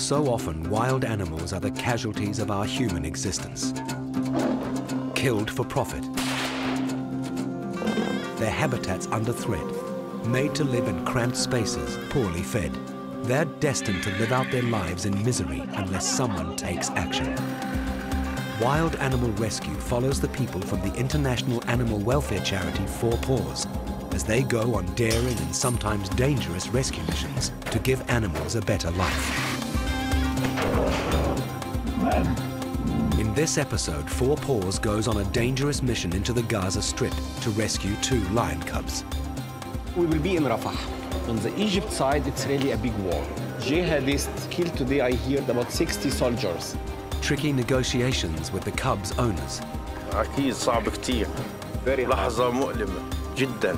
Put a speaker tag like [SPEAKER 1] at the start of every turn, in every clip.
[SPEAKER 1] So often, wild animals are the casualties of our human existence. Killed for profit. Their habitats under threat, made to live in cramped spaces, poorly fed. They're destined to live out their lives in misery unless someone takes action. Wild Animal Rescue follows the people from the international animal welfare charity 4 Paws as they go on daring and sometimes dangerous rescue missions to give animals a better life. In this episode, 4 Paws goes on a dangerous mission into the Gaza Strip to rescue 2 lion cubs.
[SPEAKER 2] We will be in Rafah. On the Egypt side, it's really a big war. Jihadists killed today, I heard, about 60 soldiers.
[SPEAKER 1] Tricky negotiations with the cubs' owners.
[SPEAKER 3] أكيد صعب كتير. لحظة مؤلمة جدا.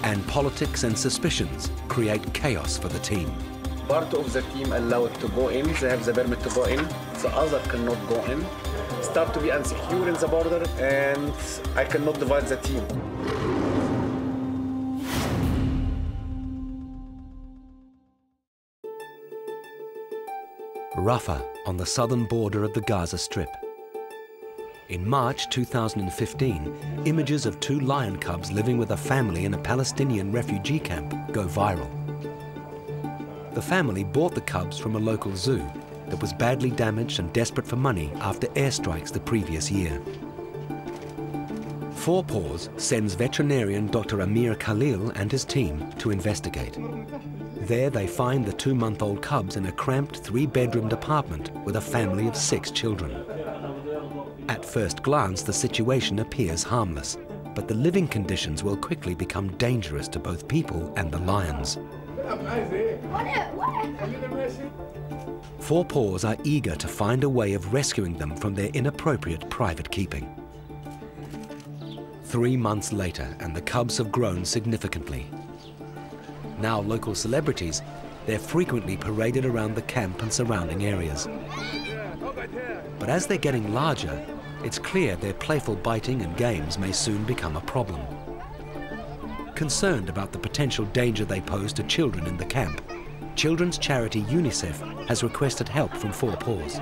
[SPEAKER 1] And politics and suspicions create chaos for the team.
[SPEAKER 2] Part of the team allowed to go in, they have the permit to go in, the other cannot go in. Start to be insecure in the border, and I cannot divide the team.
[SPEAKER 1] Rafah, on the southern border of the Gaza Strip. In March 2015, images of 2 lion cubs living with a family in a Palestinian refugee camp go viral. The family bought the cubs from a local zoo that was badly damaged and desperate for money after airstrikes the previous year. 4 Paws sends veterinarian Dr. Amir Khalil and his team to investigate. There they find the 2-month-old cubs in a cramped 3-bedroomed apartment with a family of 6 children. At first glance, the situation appears harmless, but the living conditions will quickly become dangerous to both people and the lions. 4 Paws are eager to find a way of rescuing them from their inappropriate private keeping. 3 months later, and the cubs have grown significantly. Now local celebrities, they're frequently paraded around the camp and surrounding areas. But as they're getting larger, it's clear their playful biting and games may soon become a problem. Concerned about the potential danger they pose to children in the camp, children's charity UNICEF has requested help from 4 Paws.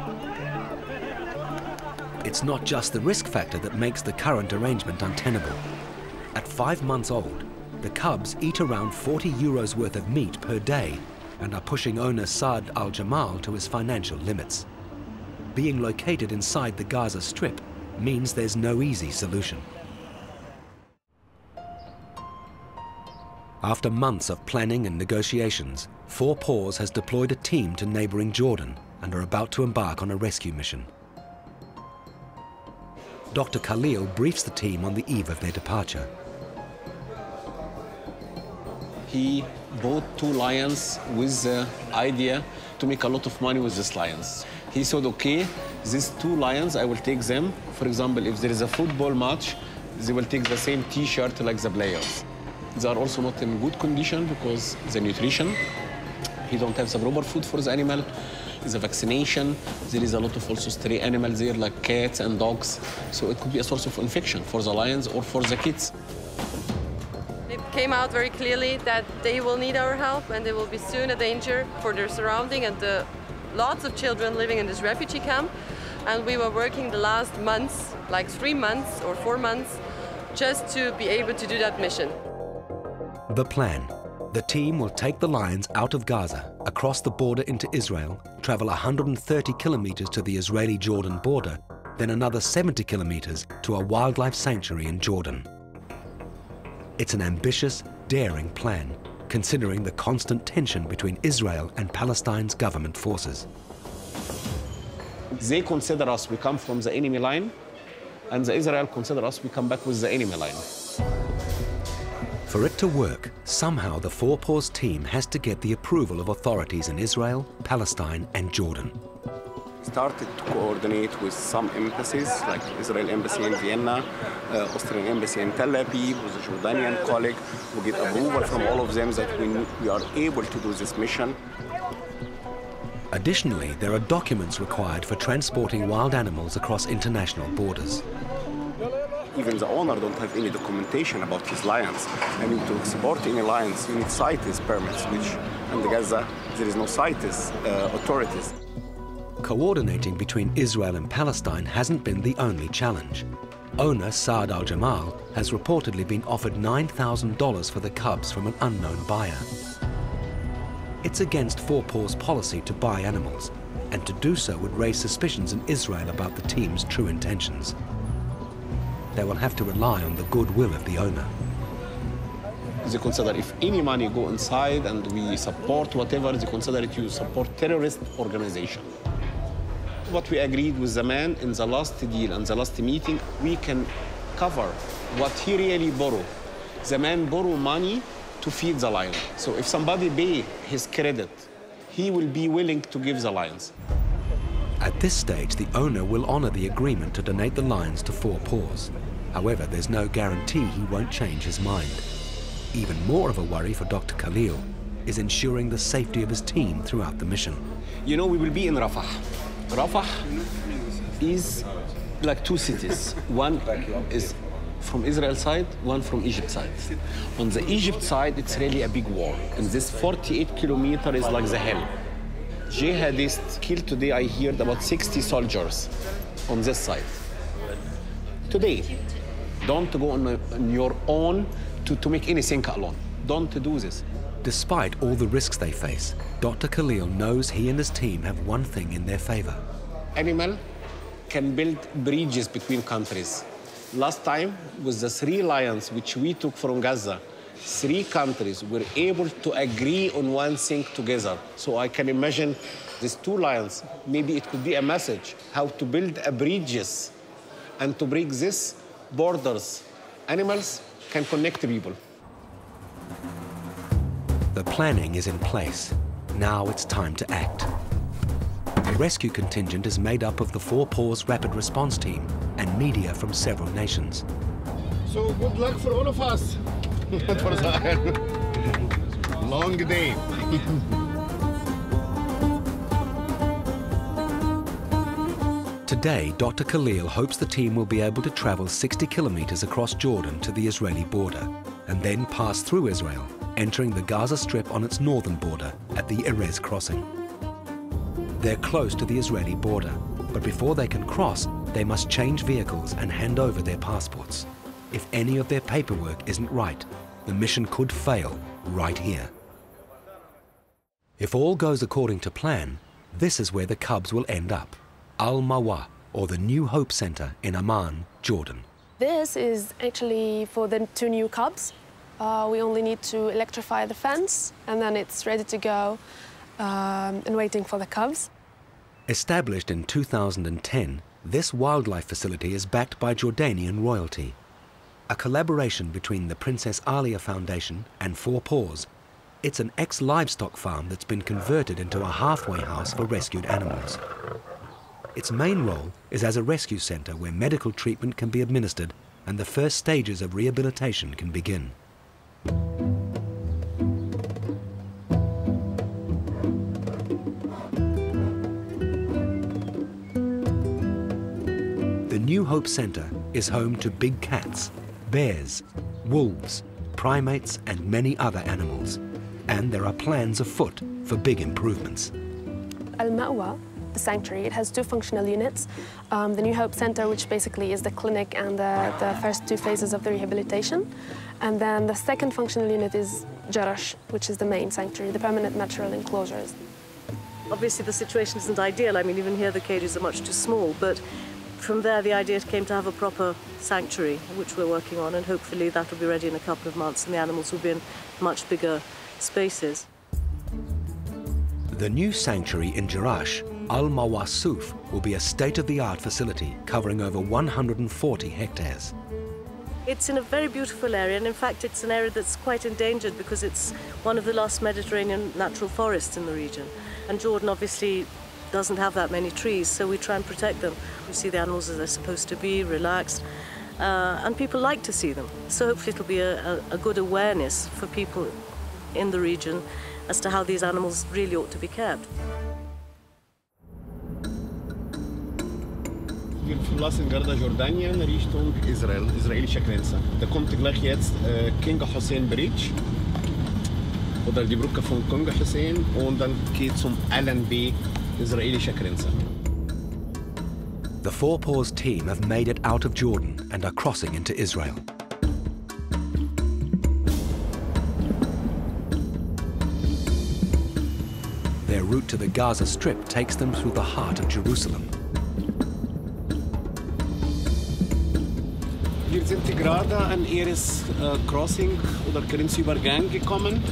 [SPEAKER 1] It's not just the risk factor that makes the current arrangement untenable. At 5 months old, the cubs eat around 40 euros worth of meat per day and are pushing owner Saad Al-Jamal to his financial limits. Being located inside the Gaza Strip means there's no easy solution. After months of planning and negotiations, 4 Paws has deployed a team to neighboring Jordan and are about to embark on a rescue mission. Dr. Khalil briefs the team on the eve of their departure.
[SPEAKER 2] He bought 2 lions with the idea to make a lot of money with these lions. He said, okay, these 2 lions, I will take them. For example, if there is a football match, they will take the same T-shirt like the players. They are also not in good condition because the nutrition, he don't have the proper food for the animal. The vaccination, there is a lot of also stray animals there like cats and dogs. So it could be a source of infection for the lions or for the kids.
[SPEAKER 4] It came out very clearly that they will need our help and they will be soon a danger for their surrounding and lots of children living in this refugee camp. And we were working the last months, like 3 months or 4 months, just to be able to do that mission.
[SPEAKER 1] The plan. The team will take the lions out of Gaza, across the border into Israel, travel 130 kilometers to the Israeli-Jordan border, then another 70 kilometers to a wildlife sanctuary in Jordan. It's an ambitious, daring plan, considering the constant tension between Israel and Palestine's government forces.
[SPEAKER 2] They consider us, we come from the enemy line, and the Israel consider us, we come back with the enemy line.
[SPEAKER 1] For it to work, somehow the 4 Paws team has to get the approval of authorities in Israel, Palestine, and Jordan.
[SPEAKER 5] Started to coordinate with some embassies, like Israel Embassy in Vienna, Austrian Embassy in Tel Aviv, with a Jordanian colleague. We get approval from all of them that we are able to do this mission.
[SPEAKER 1] Additionally, there are documents required for transporting wild animals across international borders.
[SPEAKER 5] even the owner don't have any documentation about his lions. I mean, to export any lions, you need CITES permits, which in the Gaza, there is no CITES authorities.
[SPEAKER 1] Coordinating between Israel and Palestine hasn't been the only challenge. Owner Saad Al-Jamal has reportedly been offered $9,000 for the cubs from an unknown buyer. It's against FOUR PAWS policy to buy animals, and to do so would raise suspicions in Israel about the team's true intentions. They will have to rely on the goodwill of the owner.
[SPEAKER 2] They consider if any money go inside and we support whatever, they consider it you support terrorist organization. What we agreed with the man in the last deal and the last meeting, we can cover what he really borrowed. The man borrow money to feed the lion. So if somebody pay his credit, he will be willing to give the lions.
[SPEAKER 1] At this stage, the owner will honor the agreement to donate the lions to FOUR PAWS. However, there's no guarantee he won't change his mind. Even more of a worry for Dr. Khalil is ensuring the safety of his team throughout the mission.
[SPEAKER 2] You know, we will be in Rafah. Rafah is like two cities. One is from Israel side, one from Egypt side. On the Egypt side, it's really a big war. And this 48 kilometers is like the hell. Jihadists killed today, I heard, about 60 soldiers on this side. Today, don't go on your own to make anything alone. Don't do this.
[SPEAKER 1] Despite all the risks they face, Dr. Khalil knows he and his team have one thing in their favor.
[SPEAKER 2] Animal can build bridges between countries. Last time, with the 3 lions which we took from Gaza, 3 countries were able to agree on one thing together. So I can imagine these 2 lions, maybe it could be a message how to build a bridges and to break these borders. Animals can connect people.
[SPEAKER 1] The planning is in place. Now it's time to act. The rescue contingent is made up of the FOUR PAWS Rapid Response Team and media from several nations.
[SPEAKER 6] So good luck for all of us. Long day.
[SPEAKER 1] Today, Dr. Khalil hopes the team will be able to travel 60 kilometers across Jordan to the Israeli border and then pass through Israel, entering the Gaza Strip on its northern border at the Erez crossing. They're close to the Israeli border, but before they can cross, they must change vehicles and hand over their passports. If any of their paperwork isn't right, the mission could fail right here. If all goes according to plan, this is where the cubs will end up. Al-Mawa, or the New Hope Center in Amman, Jordan.
[SPEAKER 7] This is actually for the 2 new cubs. We only need to electrify the fence, and then it's ready to go and waiting for the cubs.
[SPEAKER 1] Established in 2010, this wildlife facility is backed by Jordanian royalty. A collaboration between the Princess Alia Foundation and FOUR PAWS. It's an ex-livestock farm that's been converted into a halfway house for rescued animals. Its main role is as a rescue center where medical treatment can be administered and the first stages of rehabilitation can begin. The New Hope Center is home to big cats, bears, wolves, primates, and many other animals. And there are plans afoot for big improvements.
[SPEAKER 7] Al-Ma'wa, the sanctuary, it has 2 functional units. The New Hope Center, which basically is the clinic and the first 2 phases of the rehabilitation. And then the second functional unit is Jarash, which is the main sanctuary, the permanent natural enclosures.
[SPEAKER 8] Obviously, the situation isn't ideal. I mean, even here the cages are much too small, but from there the idea came to have a proper sanctuary, which we're working on, and hopefully that will be ready in a couple of months and the animals will be in much bigger spaces.
[SPEAKER 1] The new sanctuary in Jarash, Al-Mawa Suf, will be a state-of-the-art facility covering over 140 hectares.
[SPEAKER 8] It's in a very beautiful area, and in fact it's an area that's quite endangered because it's one of the last Mediterranean natural forests in the region. And Jordan obviously doesn't have that many trees, so we try and protect them. We see the animals as they're supposed to be, relaxed, and people like to see them. So hopefully it'll be a good awareness for people in the region as to how these animals really ought to be kept.
[SPEAKER 5] Wir verlassen gerade Jordanien Richtung Israel, israelische Grenze. Da kommt gleich jetzt King Hussein Bridge oder die Brücke von King Hussein und dann geht zum LNB, israelische Grenze.
[SPEAKER 1] The Four Paws team have made it out of Jordan and are crossing into Israel. Their route to the Gaza Strip takes them through the heart of Jerusalem.
[SPEAKER 5] Wir sind gerade an ihres Crossing oder Grenzübergang gekommen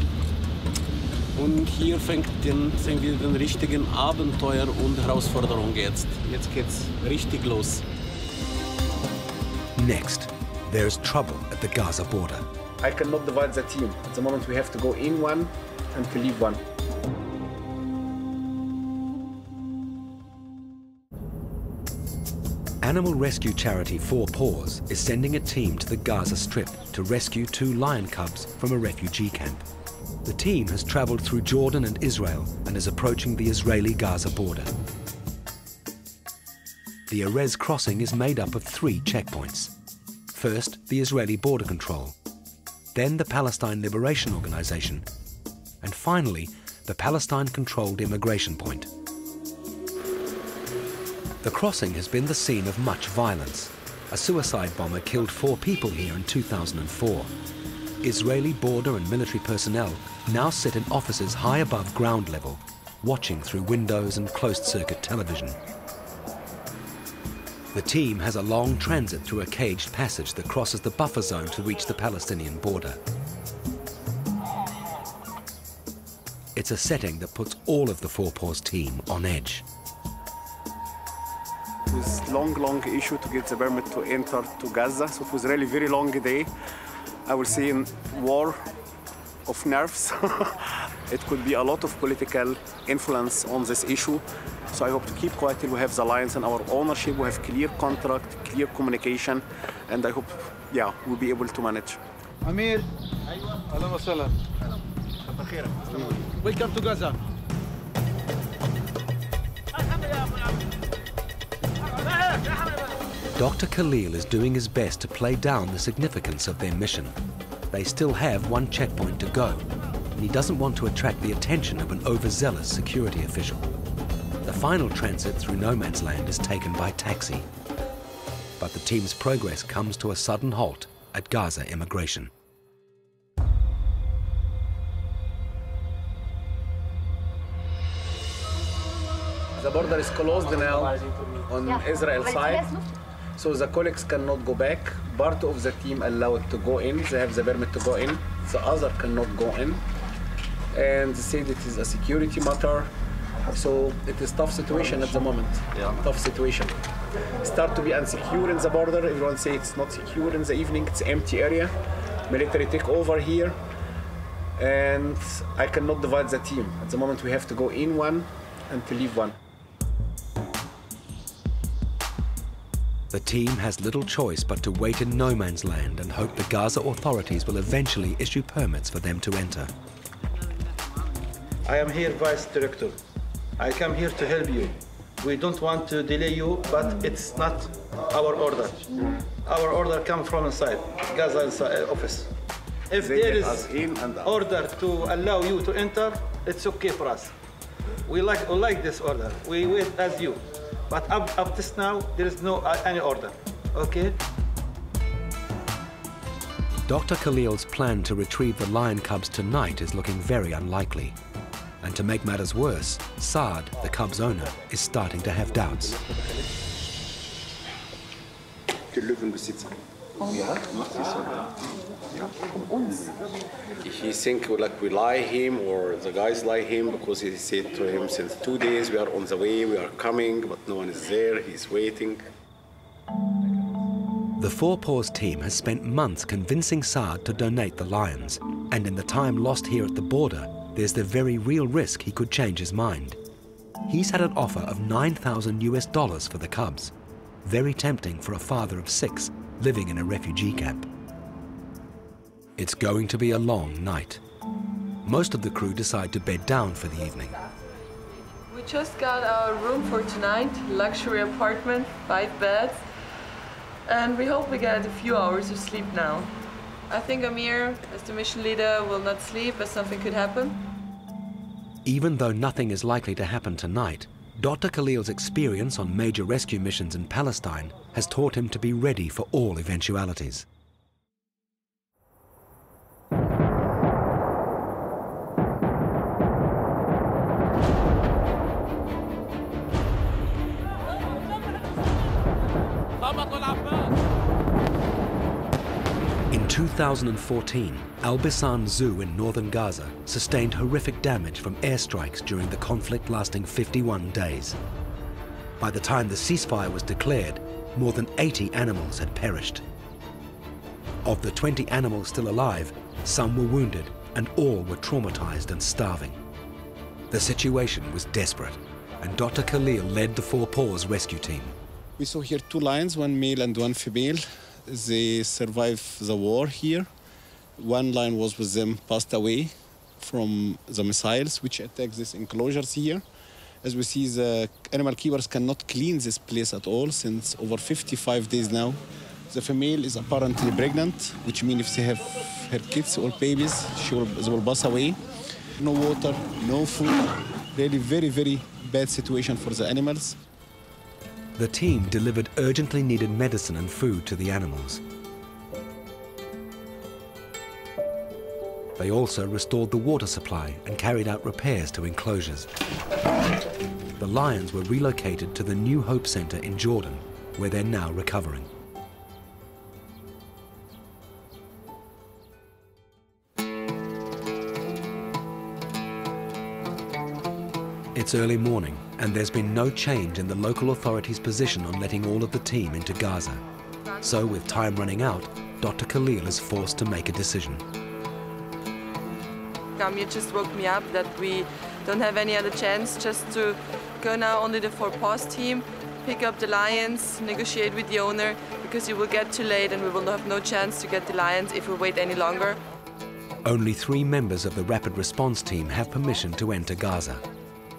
[SPEAKER 5] und hier fängt wir den richtigen Abenteuer und Herausforderung jetzt. Jetzt geht's richtig los.
[SPEAKER 1] Next, there's trouble at the Gaza border.
[SPEAKER 5] I cannot divide the team. At the moment we have to go in one and to leave one.
[SPEAKER 1] Animal rescue charity Four Paws is sending a team to the Gaza Strip to rescue 2 lion cubs from a refugee camp. The team has traveled through Jordan and Israel and is approaching the Israeli-Gaza border. The Erez crossing is made up of 3 checkpoints. First, the Israeli border control, then the Palestine Liberation Organization, and finally, the Palestine-controlled immigration point. The crossing has been the scene of much violence. A suicide bomber killed 4 people here in 2004. Israeli border and military personnel now sit in offices high above ground level, watching through windows and closed-circuit television. The team has a long transit through a caged passage that crosses the buffer zone to reach the Palestinian border. It's a setting that puts all of the Four Paws team on edge.
[SPEAKER 5] It was long issue to get the permit to enter to Gaza, so it was really very long day. I will say in war of nerves. It could be a lot of political influence on this issue. So I hope to keep quiet till we have the lions in our ownership, we have clear contract, clear communication, and I hope, yeah, we'll be able to manage.
[SPEAKER 9] Amir, welcome to Gaza.
[SPEAKER 1] Dr. Khalil is doing his best to play down the significance of their mission. They still have 1 checkpoint to go, and he doesn't want to attract the attention of an overzealous security official. The final transit through no man's land is taken by taxi. But the team's progress comes to a sudden halt at Gaza immigration.
[SPEAKER 5] The border is closed now on Israel side, so the colleagues cannot go back. Part of the team allowed to go in, they have the permit to go in, the other cannot go in. And they said it is a security matter, so it is a tough situation at the moment. Tough situation. Start to be insecure in the border, everyone say it's not secure in the evening, it's empty area. Military take over here, and I cannot divide the team. At the moment we have to go in one and to leave one.
[SPEAKER 1] The team has little choice but to wait in no man's land and hope the Gaza authorities will eventually issue permits for them to enter.
[SPEAKER 9] I am here, Vice Director. I come here to help you. We don't want to delay you, but it's not our order. Our order comes from inside, Gaza's office. If there is order to allow you to enter, it's okay for us. We like this order. We wait as you. But up to now, there is no any order, okay?
[SPEAKER 1] Dr. Khalil's plan to retrieve the lion cubs tonight is looking very unlikely. And to make matters worse, Saad, the cub's owner, is starting to have doubts.
[SPEAKER 5] He think like we lie him or the guys lie him because he said to him since 2 days we are on the way, we are coming, but no one is there, he's waiting.
[SPEAKER 1] The Four Paws team has spent months convincing Saad to donate the lions, and in the time lost here at the border, there's the very real risk he could change his mind. He's had an offer of $9,000 for the cubs. Very tempting for a father of 6 living in a refugee camp. It's going to be a long night. Most of the crew decide to bed down for the evening.
[SPEAKER 4] We just got our room for tonight, luxury apartment, 5 beds, and we hope we get a few hours of sleep now. I think Amir, as the mission leader, will not sleep as something could happen.
[SPEAKER 1] Even though nothing is likely to happen tonight, Dr. Khalil's experience on major rescue missions in Palestine has taught him to be ready for all eventualities. In 2014, Al Bisan Zoo in northern Gaza sustained horrific damage from airstrikes during the conflict lasting 51 days. By the time the ceasefire was declared, more than 80 animals had perished. Of the 20 animals still alive, some were wounded and all were traumatized and starving. The situation was desperate, and Dr. Khalil led the FOUR PAWS rescue team.
[SPEAKER 5] We saw here 2 lions, 1 male and 1 female. They survived the war here. 1 lion was with them, passed away from the missiles which attacked these enclosures here. As we see, the animal keepers cannot clean this place at all since over 55 days now. The female is apparently pregnant, which means if they have her kids or babies, they will pass away. No water, no food. Really very, very bad situation for the animals.
[SPEAKER 1] The team delivered urgently needed medicine and food to the animals. They also restored the water supply and carried out repairs to enclosures. The lions were relocated to the New Hope Center in Jordan, where they're now recovering. It's early morning, and there's been no change in the local authorities' position on letting all of the team into Gaza. So, with time running out, Dr. Khalil is forced to make a decision.
[SPEAKER 4] Amir just woke me up that we don't have any other chance just to go now only the FOUR PAWS team, pick up the lions, negotiate with the owner, because it will get too late and we will have no chance to get the lions if we wait any longer.
[SPEAKER 1] Only 3 members of the rapid response team have permission to enter Gaza.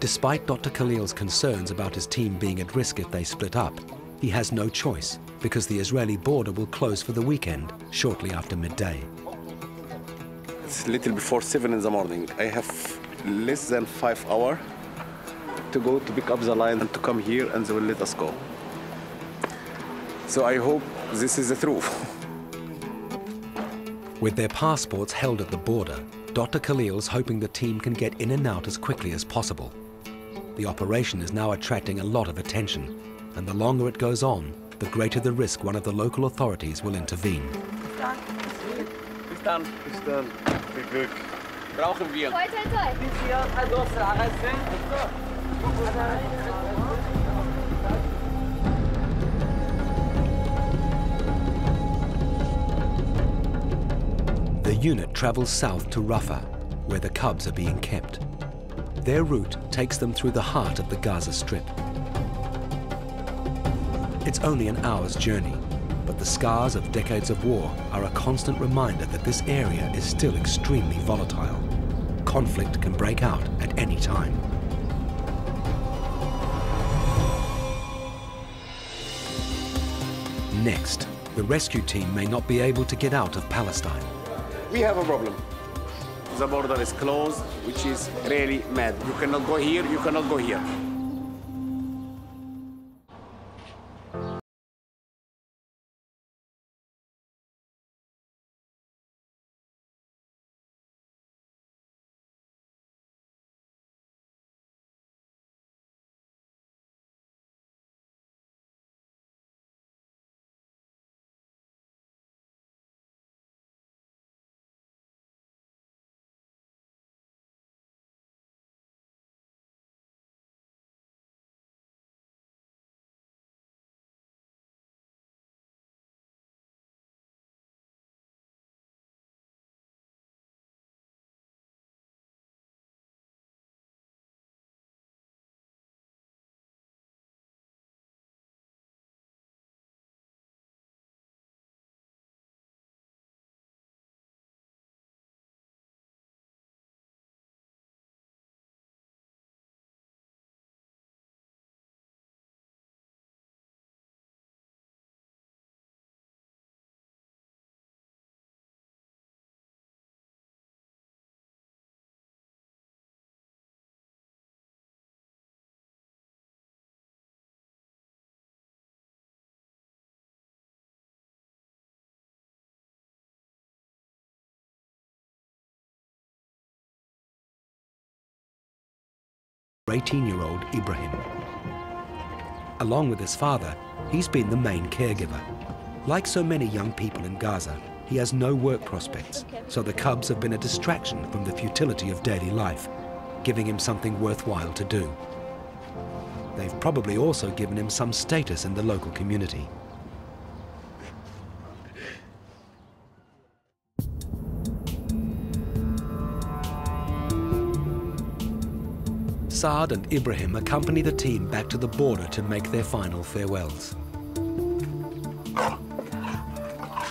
[SPEAKER 1] Despite Dr. Khalil's concerns about his team being at risk if they split up, he has no choice because the Israeli border will close for the weekend shortly after midday.
[SPEAKER 5] It's a little before 7 in the morning. I have less than 5 hours to go to pick up the lion and to come here, and they will let us go. So I hope this is the truth.
[SPEAKER 1] With their passports held at the border, Dr. Khalil's hoping the team can get in and out as quickly as possible. The operation is now attracting a lot of attention, and the longer it goes on, the greater the risk one of the local authorities will intervene. The unit travels south to Rafah, where the cubs are being kept. Their route takes them through the heart of the Gaza Strip. It's only an hour's journey, but the scars of decades of war are a constant reminder that this area is still extremely volatile. Conflict can break out at any time. Next, the rescue team may not be able to get out of Palestine.
[SPEAKER 5] We have a problem. The border is closed, which is really mad. You cannot go here, you cannot go here.
[SPEAKER 1] 18-year-old Ibrahim. Along with his father, he's been the main caregiver. Like so many young people in Gaza, he has no work prospects, so the cubs have been a distraction from the futility of daily life, giving him something worthwhile to do. They've probably also given him some status in the local community. Saad and Ibrahim accompany the team back to the border to make their final farewells.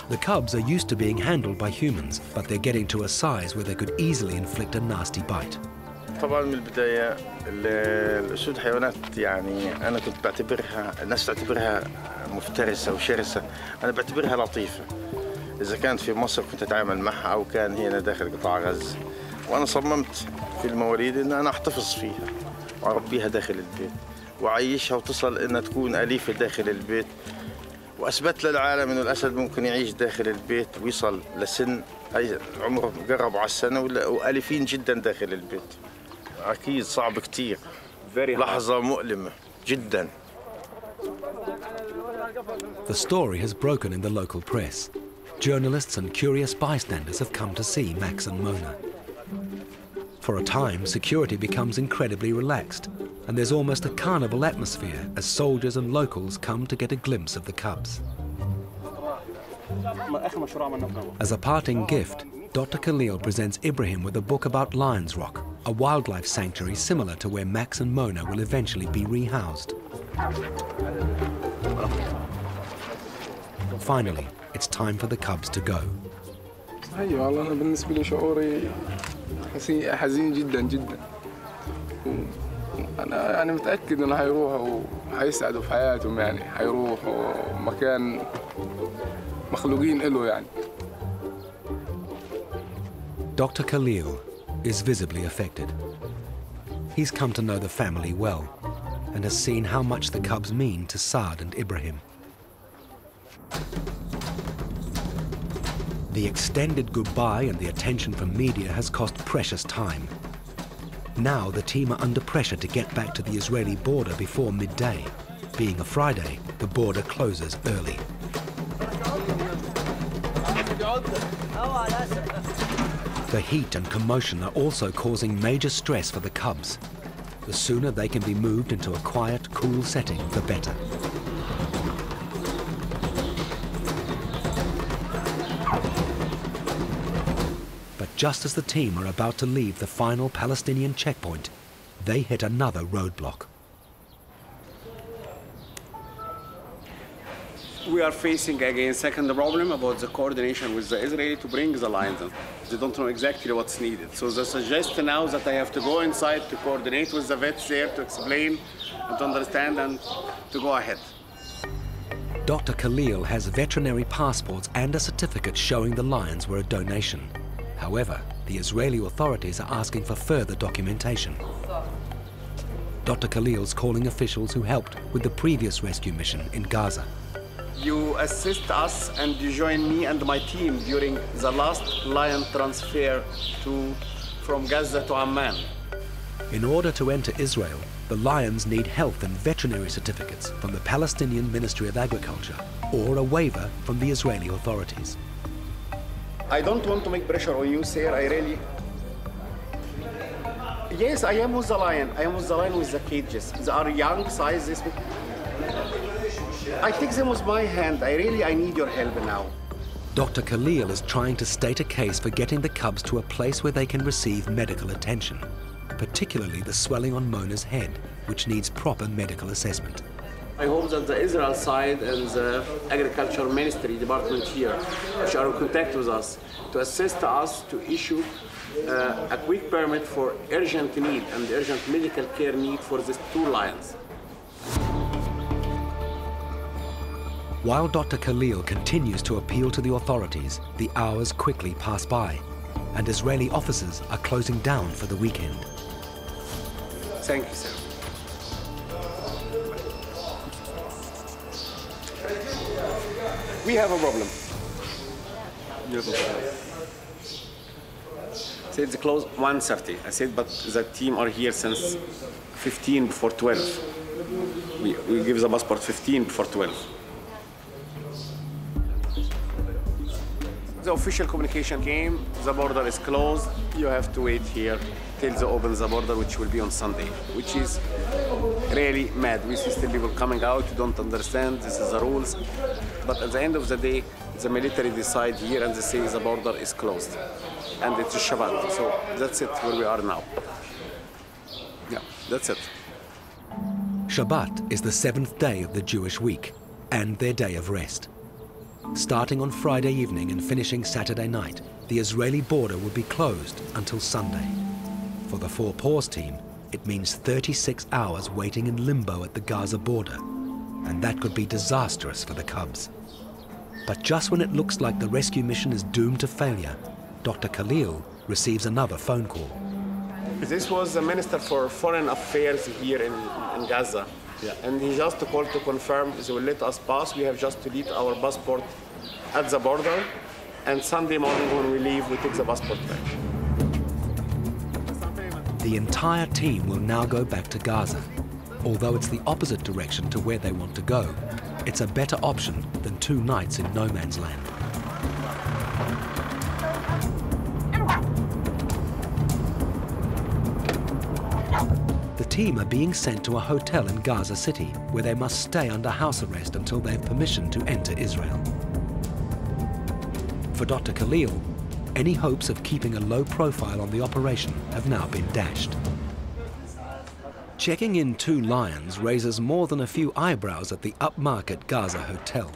[SPEAKER 1] The cubs are used to being handled by humans, but they're getting to a size where they could easily inflict a nasty bite.
[SPEAKER 3] طبعا من البداية الأسود حيوانات يعني أنا كنت بعتبرها الناس تعتبرها مفترسة وشرسة، أنا بعتبرها لطيفة. إذا كانت في مصر كنت أتعامل معها أو كان هنا داخل قطاع غزة، وأنا صممت في المواليد إن أنا أحتفظ فيها وأربيها داخل البيت وأعيشها وتصل إنها تكون أليفة داخل البيت، وأثبت للعالم إنه الأسد ممكن يعيش داخل البيت ويصل لسن عمره قرب على السنة وأليفين جدا داخل البيت. أكيد صعب كتير، لحظة مؤلمة جدا.
[SPEAKER 1] The story has broken in the local press. Journalists and curious bystanders have come to see Max and Mona. For a time, security becomes incredibly relaxed, and there's almost a carnival atmosphere as soldiers and locals come to get a glimpse of the cubs. As a parting gift, Dr. Khalil presents Ibrahim with a book about Lions Rock, a wildlife sanctuary similar to where Max and Mona will eventually be rehoused. Finally, it's time for the cubs to go.
[SPEAKER 10] أيوة والله أنا بالنسبة لي شعوري حزين جدا جدا. أنا متأكد إنه هيروحوا وهيسعدوا في حياتهم، يعني هيروحوا مكان مخلوقين له يعني.
[SPEAKER 1] Dr. Khalil is visibly affected. He's come to know the family well and has seen how much the cubs mean to Saad and Ibrahim. The extended goodbye and the attention from media has cost precious time. Now the team are under pressure to get back to the Israeli border before midday. Being a Friday, the border closes early. The heat and commotion are also causing major stress for the cubs. The sooner they can be moved into a quiet, cool setting, the better. But just as the team are about to leave the final Palestinian checkpoint, they hit another roadblock.
[SPEAKER 5] We are facing again second problem about the coordination with the Israeli to bring the lions in. They don't know exactly what's needed. So they suggest now that I have to go inside to coordinate with the vets there to explain and to understand and to go ahead.
[SPEAKER 1] Dr. Khalil has veterinary passports and a certificate showing the lions were a donation. However, the Israeli authorities are asking for further documentation. Dr. Khalil's calling officials who helped with the previous rescue mission in Gaza.
[SPEAKER 5] You assist us and you join me and my team during the last lion transfer from Gaza to Amman.
[SPEAKER 1] In order to enter Israel, the lions need health and veterinary certificates from the Palestinian Ministry of Agriculture or a waiver from the Israeli authorities.
[SPEAKER 5] I don't want to make pressure on you, sir. I really... Yes, I am with the lion. I am with the lion with the cages. They are young sizes. I take them with my hand. I need your help now.
[SPEAKER 1] Dr. Khalil is trying to state a case for getting the cubs to a place where they can receive medical attention, particularly the swelling on Mona's head, which needs proper medical assessment.
[SPEAKER 5] I hope that the Israel side and the Agriculture Ministry department here, which are in contact with us, to assist us to issue a quick permit for urgent need and urgent medical care need for these two lions.
[SPEAKER 1] While Dr. Khalil continues to appeal to the authorities, the hours quickly pass by, and Israeli officers are closing down for the weekend.
[SPEAKER 5] Thank you, sir. We have a problem. So it's closed 1:30. I said, but the team are here since 15 before 12. We give the passport 15 before 12. The official communication came, the border is closed, you have to wait here till they open the border, which will be on Sunday, which is really mad. We see still people coming out who don't understand, this is the rules. But at the end of the day, the military decide here and they say the border is closed. And it's a Shabbat, so that's it where we are now. Yeah, that's it.
[SPEAKER 1] Shabbat is the 7th day of the Jewish week and their day of rest. Starting on Friday evening and finishing Saturday night, the Israeli border will be closed until Sunday. For the FOUR PAWS team, it means 36 hours waiting in limbo at the Gaza border, and that could be disastrous for the Cubs. But just when it looks like the rescue mission is doomed to failure, Dr. Khalil receives another phone call.
[SPEAKER 5] This was the Minister for Foreign Affairs here in Gaza. Yeah. And he just called to confirm they will let us pass. We have just to leave our passport at the border, and Sunday morning when we leave, we take the passport back.
[SPEAKER 1] The entire team will now go back to Gaza. Although it's the opposite direction to where they want to go, it's a better option than 2 nights in no man's land. The team are being sent to a hotel in Gaza City, where they must stay under house arrest until they have permission to enter Israel. For Dr. Khalil, any hopes of keeping a low profile on the operation have now been dashed. Checking in 2 lions raises more than a few eyebrows at the upmarket Gaza hotel.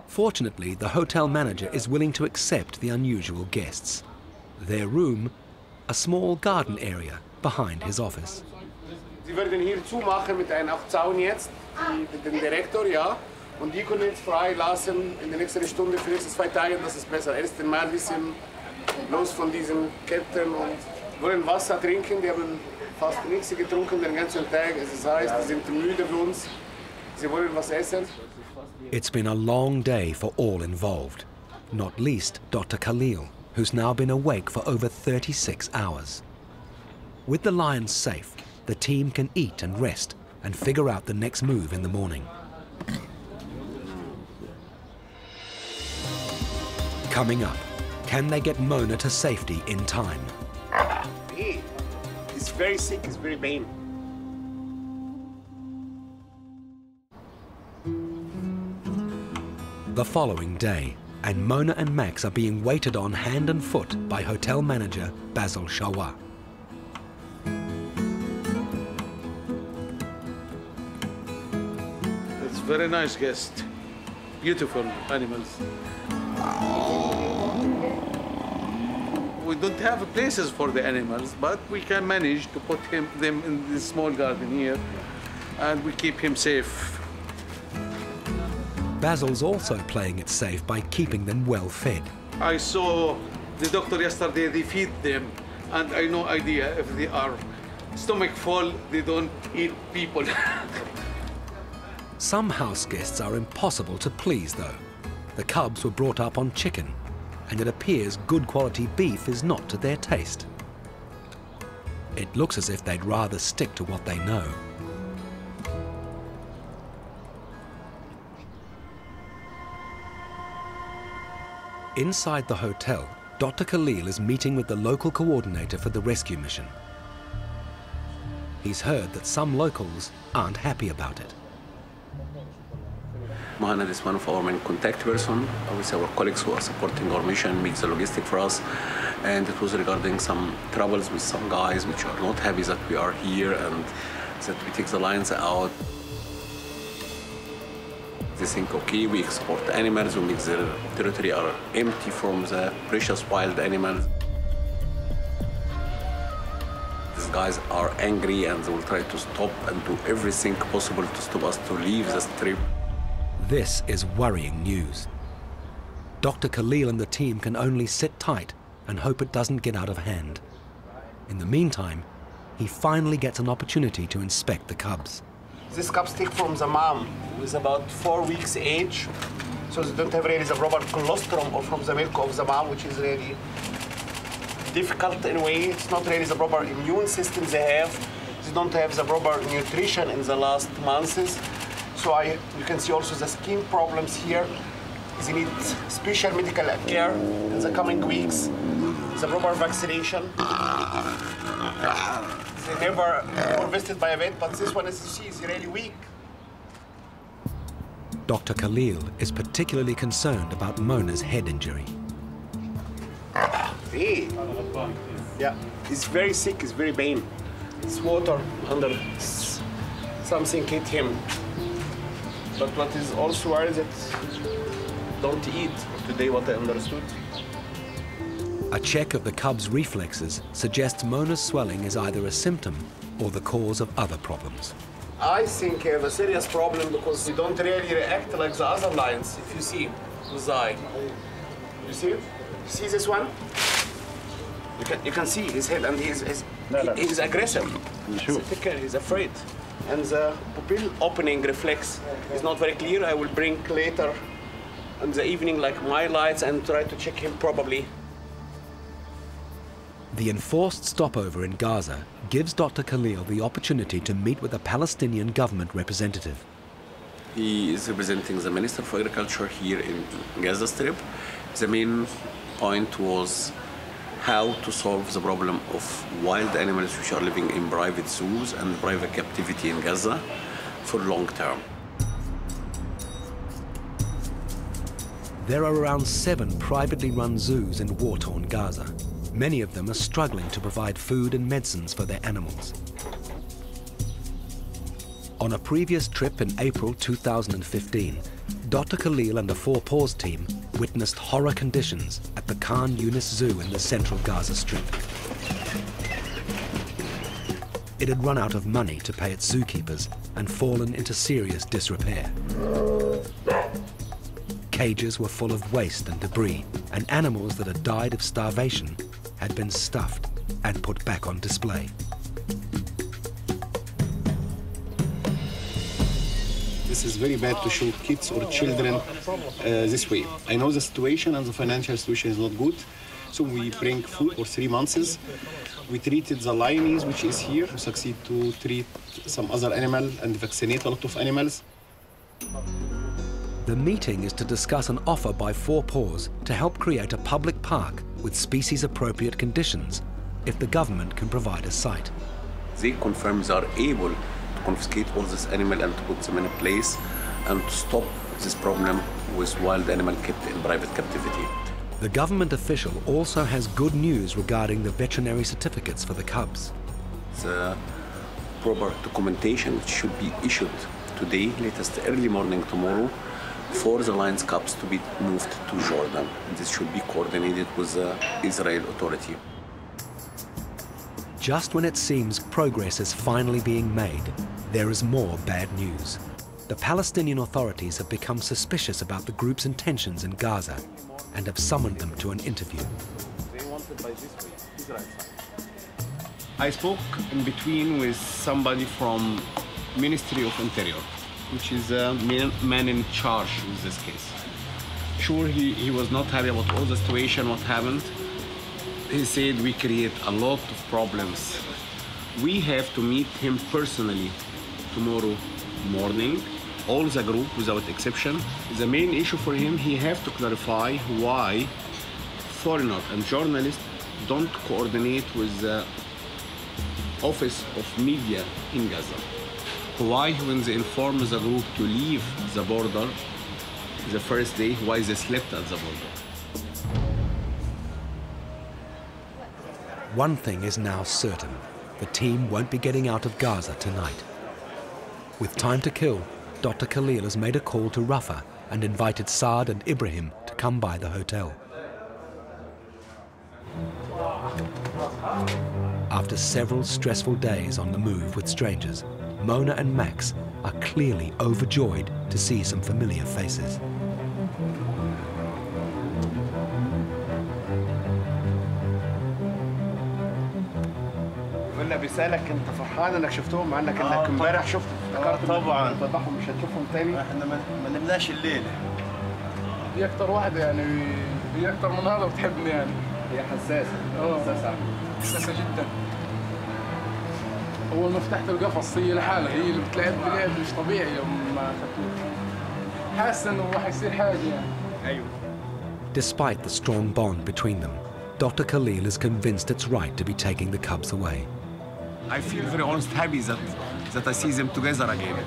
[SPEAKER 1] Fortunately, the hotel manager is willing to accept the unusual guests. Their room, a small garden area behind his office.
[SPEAKER 5] Sie werden hier zumachen mit einem Zaun jetzt, mit dem Direktor, ja. Und die können jetzt frei lassen in der nächsten Stunde, für die nächsten 2 Tage, das ist besser. Erst mal ein bisschen los von diesen Ketten und wollen Wasser trinken. Die haben fast nichts getrunken den ganzen Tag. Es heißt, sie sind müde von uns. Sie wollen was essen.
[SPEAKER 1] It's been a long day for all involved, not least Dr. Khalil, who's now been awake for over 36 hours. With the lions safe, the team can eat and rest and figure out the next move in the morning. Coming up, can they get Mona to safety in time?
[SPEAKER 5] He's very sick, he's very pain.
[SPEAKER 1] The following day, and Mona and Max are being waited on hand and foot by hotel manager Basil Shawa.
[SPEAKER 9] Very nice guest. Beautiful animals. We don't have places for the animals, but we can manage to put them in this small garden here, and we keep him safe.
[SPEAKER 1] Basil's also playing it safe by keeping them well fed.
[SPEAKER 9] I saw the doctor yesterday, they feed them, and I no idea if they are stomach full, they don't eat people.
[SPEAKER 1] Some house guests are impossible to please, though. The cubs were brought up on chicken, and it appears good quality beef is not to their taste. It looks as if they'd rather stick to what they know. Inside the hotel, Dr. Khalil is meeting with the local coordinator for the rescue mission. He's heard that some locals aren't happy about it.
[SPEAKER 5] Mohamed is one of our main contact person with our colleagues who are supporting our mission, makes the logistic for us. And it was regarding some troubles with some guys which are not happy that we are here and that we take the lions out. They think, okay, we export animals, we make their territory are empty from the precious wild animals. These guys are angry and they will try to stop and do everything possible to stop us to leave the strip.
[SPEAKER 1] This is worrying news. Dr. Khalil and the team can only sit tight and hope it doesn't get out of hand. In the meantime, he finally gets an opportunity to inspect the cubs.
[SPEAKER 5] This cubs take from the mom, who is about 4 weeks age, so they don't have really the proper colostrum or from the milk of the mom, which is really difficult in a way. It's not really the proper immune system they have. They don't have the proper nutrition in the last months. So you can see also the skin problems here. They need special medical care in the coming weeks. The proper vaccination. They never were visited by a vet, but this one, as you see, is really weak.
[SPEAKER 1] Dr. Khalil is particularly concerned about Mona's head injury.
[SPEAKER 5] Hey. Yeah, he's very sick, he's very pain. It's water under something hit him. But what is also worried that don't eat today, what I understood.
[SPEAKER 1] A check of the cub's reflexes suggests Mona's swelling is either a symptom or the cause of other problems.
[SPEAKER 5] I think I have a serious problem because we don't really react like the other lions. If you see with the eye, you see? You see this one? You can see his head, and he's aggressive. Sure. He's afraid. And the pupil opening reflex is not very clear. I will bring later in the evening like my lights and try to check him probably.
[SPEAKER 1] The enforced stopover in Gaza gives Dr. Khalil the opportunity to meet with a Palestinian government representative.
[SPEAKER 5] He is representing the Minister for Agriculture here in Gaza Strip. The main point was how to solve the problem of wild animals which are living in private zoos and private captivity in Gaza for long term.
[SPEAKER 1] There are around 7 privately run zoos in war-torn Gaza. Many of them are struggling to provide food and medicines for their animals. On a previous trip in April 2015, Dr. Khalil and the FOUR PAWS team witnessed horror conditions at the Khan Yunis Zoo in the central Gaza Strip. It had run out of money to pay its zookeepers and fallen into serious disrepair. Cages were full of waste and debris, and animals that had died of starvation had been stuffed and put back on display.
[SPEAKER 11] This is very bad to show kids or children this way. I know the situation and the financial situation is not good, so we bring food for 3 months. We treated the lioness, which is here. We succeed to treat some other animal and vaccinate a lot of animals.
[SPEAKER 1] The meeting is to discuss an offer by FOUR PAWS to help create a public park with species-appropriate conditions if the government can provide a site.
[SPEAKER 5] They confirm they are able to confiscate all this animal and to put them in a place and to stop this problem with wild animal kept in private captivity.
[SPEAKER 1] The government official also has good news regarding the veterinary certificates for the cubs.
[SPEAKER 5] The proper documentation which should be issued today, latest early morning tomorrow, for the lion's cubs to be moved to Jordan. This should be coordinated with the Israel authority.
[SPEAKER 1] Just when it seems progress is finally being made, there is more bad news. The Palestinian authorities have become suspicious about the group's intentions in Gaza and have summoned them to an interview.
[SPEAKER 11] I spoke in between with somebody from Ministry of Interior, which is a man in charge with this case. Sure, he was not happy about all the situation, what happened. He said we create a lot of problems. We have to meet him personally tomorrow morning, all the group without exception. The main issue for him, he has to clarify why foreigners and journalists don't coordinate with the Office of Media in Gaza. Why, when they inform the group to leave the border the first day, why they slept at the border?
[SPEAKER 1] One thing is now certain. The team won't be getting out of Gaza tonight. With time to kill, Dr. Khalil has made a call to Rafah and invited Saad and Ibrahim to come by the hotel. After several stressful days on the move with strangers, Mona and Max are clearly overjoyed to see some familiar faces.
[SPEAKER 11] ولا بيسألك انت فرحان انك شفتهم مع انك امبارح شفت افتكرت طبعا تذبحهم مش هتشوفهم تاني.
[SPEAKER 3] احنا ما نمناش الليله.
[SPEAKER 10] دي اكتر واحده يعني، دي اكتر من هذا بتحبني يعني. هي حساسة حساسة جدا. أول ما فتحت القفص هي لحالها هي اللي بتلعب لعب مش طبيعي لما أخذتوها. حاسة إنه راح يصير حاجة يعني. أيوه.
[SPEAKER 1] Despite the strong bond between them, Dr. Khalil is convinced it's right to be taking the cubs away.
[SPEAKER 11] I feel very honest happy that I see them together again.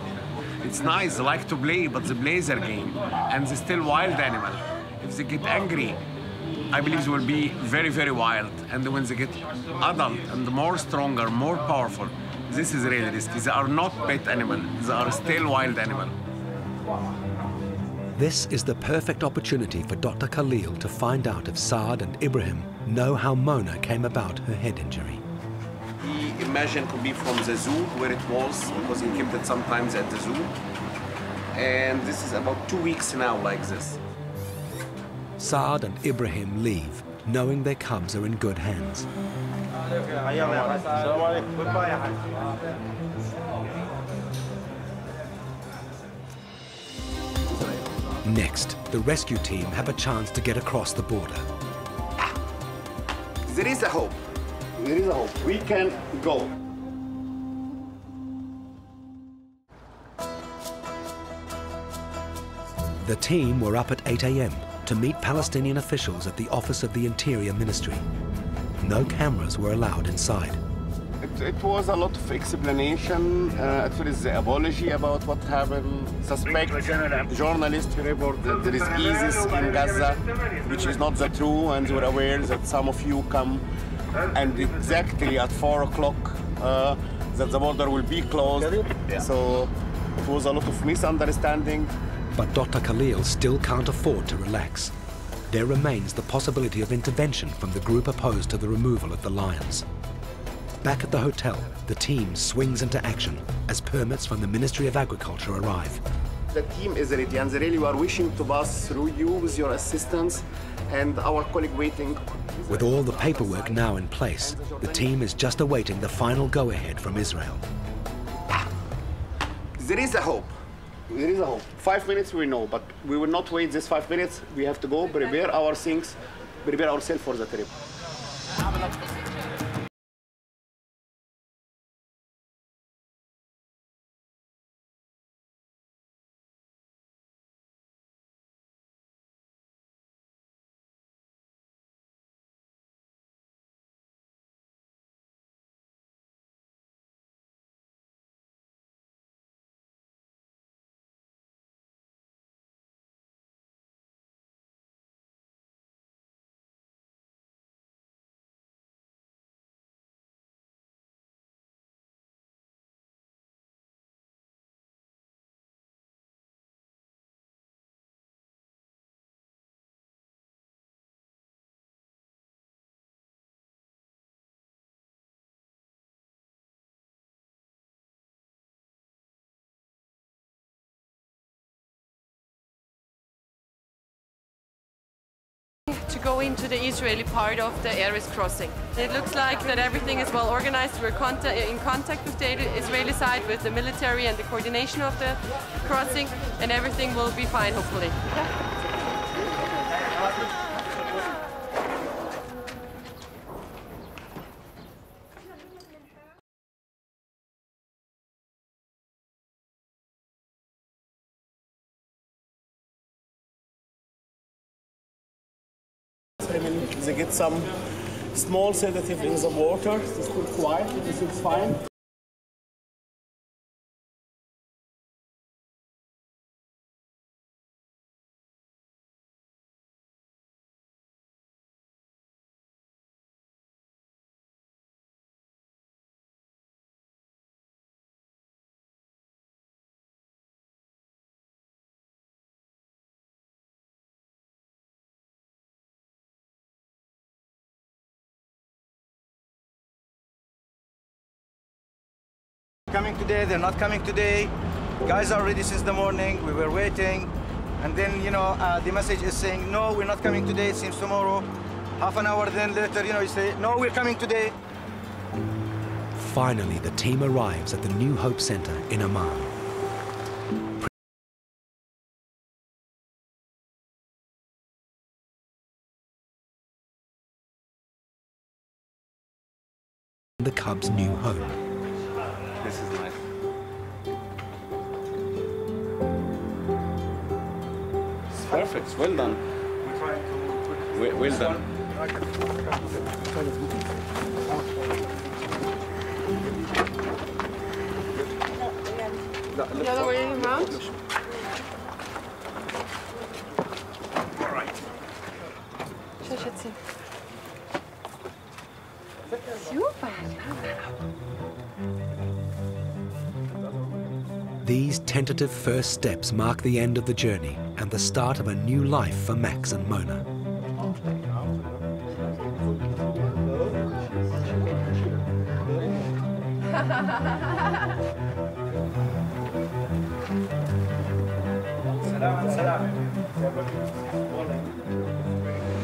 [SPEAKER 11] It's nice, they like to play, but they play their game. And they're still wild animal. If they get angry, I believe they will be very, very wild. And when they get adult and more stronger, more powerful, this is really risky. They are not pet animal, they are still wild animal.
[SPEAKER 1] This is the perfect opportunity for Dr. Khalil to find out if Saad and Ibrahim know how Mona came about her head injury.
[SPEAKER 5] He imagined could be from the zoo where it was, because he kept it sometimes at the zoo. And this is about 2 weeks now like this.
[SPEAKER 1] Saad and Ibrahim leave, knowing their cubs are in good hands. Next, the rescue team have a chance to get across the border.
[SPEAKER 5] There is a hope. There is a hope. We can go.
[SPEAKER 1] The team were up at 8 a.m. to meet Palestinian officials at the Office of the Interior Ministry. No cameras were allowed inside.
[SPEAKER 5] It was a lot of explanation. At first, the apology about what happened. Suspect journalist report that there is ISIS in Gaza, which is not the true, and they were aware that some of you come, and exactly at 4 o'clock that the border will be closed. So it was a lot of misunderstanding.
[SPEAKER 1] But Dr. Khalil still can't afford to relax. There remains the possibility of intervention from the group opposed to the removal of the lions. Back at the hotel, the team swings into action as permits from the Ministry of Agriculture arrive.
[SPEAKER 5] The team is ready, and really we are wishing to pass through you with your assistance and our colleague waiting.
[SPEAKER 1] With all the paperwork now in place, the team is just awaiting the final go-ahead from Israel.
[SPEAKER 5] There is a hope. There is a hope. 5 minutes we know, but we will not wait this 5 minutes. We have to go prepare our things, prepare ourselves for the trip.
[SPEAKER 4] To go into the Israeli part of the Erez crossing. It looks like that everything is well organized. We're in contact with the Israeli side, with the military and the coordination of the crossing, and everything will be fine, hopefully.
[SPEAKER 5] They get some small sedative in the water. It's quiet. It's fine.
[SPEAKER 12] Coming today, they're not coming today. Guys are ready since the morning. We were waiting, and then the message is saying no, we're not coming today. It seems tomorrow. Half an hour then later, you say no, we're coming today.
[SPEAKER 1] Finally, the team arrives at the New Hope Center in Amman. cubs' new home.
[SPEAKER 5] This is nice. It's perfect. Well done. Well done.
[SPEAKER 4] The other way around?
[SPEAKER 5] All right.
[SPEAKER 4] Super.
[SPEAKER 1] These tentative first steps mark the end of the journey and the start of a new life for Max and Mona.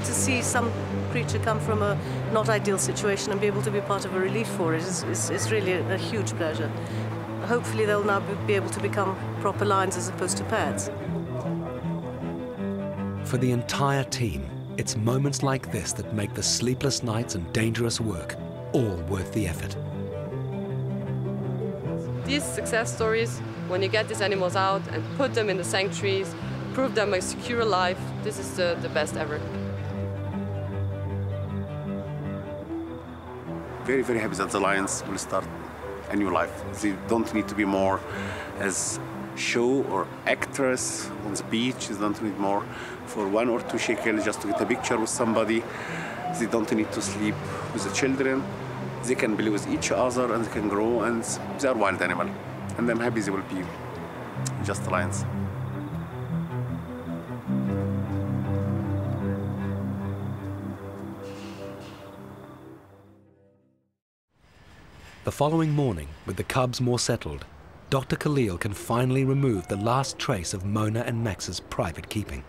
[SPEAKER 8] To see some creature come from a not ideal situation and be able to be part of a relief for it is really a huge pleasure. Hopefully they'll now be able to become proper lions as opposed to pets.
[SPEAKER 1] For the entire team, it's moments like this that make the sleepless nights and dangerous work all worth the effort.
[SPEAKER 4] These success stories, when you get these animals out and put them in the sanctuaries, prove them a secure life, this is the best ever.
[SPEAKER 5] Very, very happy that the lions will start a new life. They don't need to be more as show or actress on the beach. They don't need more for 1 or 2 shekels just to get a picture with somebody. They don't need to sleep with the children. They can play with each other and they can grow, and they are wild animals. And I'm happy they will be just lions.
[SPEAKER 1] The following morning, with the cubs more settled, Dr. Khalil can finally remove the last trace of Mona and Max's private keeping.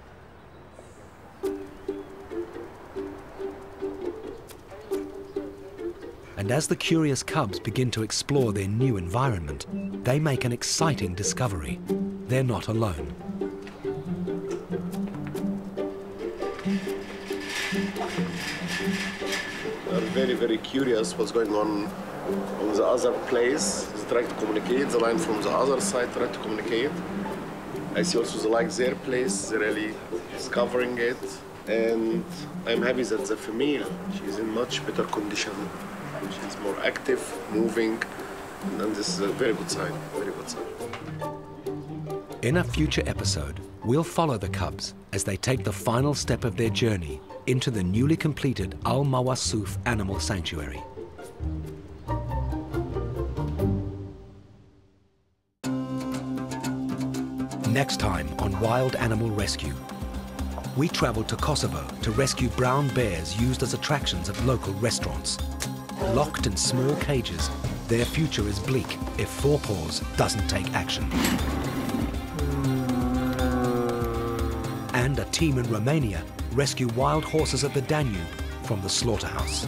[SPEAKER 1] And as the curious cubs begin to explore their new environment, they make an exciting discovery. They're not alone.
[SPEAKER 13] They're very, very curious what's going on the other place. They try to communicate. The lion from the other side try to communicate. I see also they like their place. They're really discovering it. And I'm happy that the female, she's in much better condition. She's more active, moving, and this is a very good sign, very good sign.
[SPEAKER 1] In a future episode, we'll follow the cubs as they take the final step of their journey into the newly completed Al Mawassouf Animal Sanctuary. Next time on Wild Animal Rescue, we travel to Kosovo to rescue brown bears used as attractions at local restaurants. Locked in small cages, their future is bleak if Four Paws doesn't take action. And a team in Romania rescue wild horses at the Danube from the slaughterhouse.